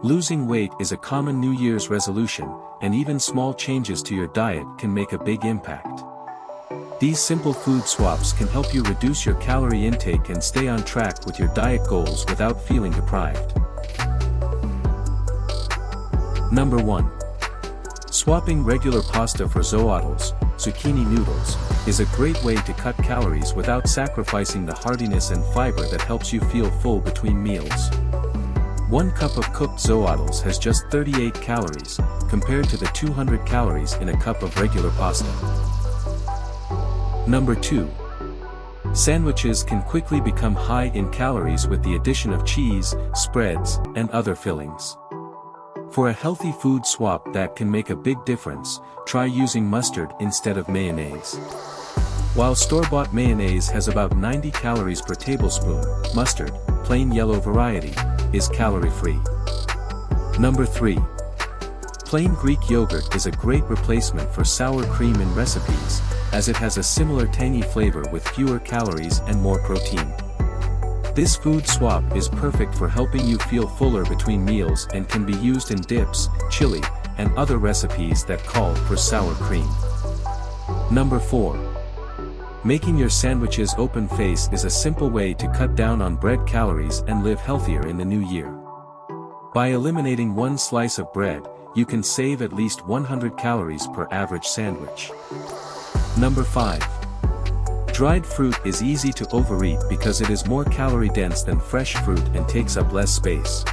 Losing weight is a common New Year's resolution, and even small changes to your diet can make a big impact. These simple food swaps can help you reduce your calorie intake and stay on track with your diet goals without feeling deprived. Number 1. Swapping regular pasta for zoodles, zucchini noodles, is a great way to cut calories without sacrificing the heartiness and fiber that helps you feel full between meals. 1 cup of cooked zoodles has just 38 calories, compared to the 200 calories in a cup of regular pasta. Number 2. Sandwiches can quickly become high in calories with the addition of cheese, spreads, and other fillings. For a healthy food swap that can make a big difference, try using mustard instead of mayonnaise. While store-bought mayonnaise has about 90 calories per tablespoon, mustard, plain yellow variety, is calorie-free. Number 3. Plain Greek yogurt is a great replacement for sour cream in recipes, as it has a similar tangy flavor with fewer calories and more protein. This food swap is perfect for helping you feel fuller between meals and can be used in dips, chili, and other recipes that call for sour cream. Number 4. Making your sandwiches open-face is a simple way to cut down on bread calories and live healthier in the new year. By eliminating 1 slice of bread, you can save at least 100 calories per average sandwich. Number 5. Dried fruit is easy to overeat because it is more calorie-dense than fresh fruit and takes up less space.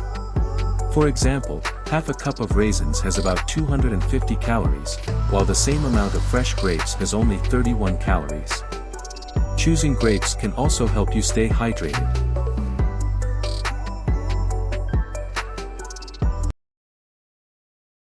For example, half a cup of raisins has about 250 calories, while the same amount of fresh grapes has only 31 calories. Choosing grapes can also help you stay hydrated,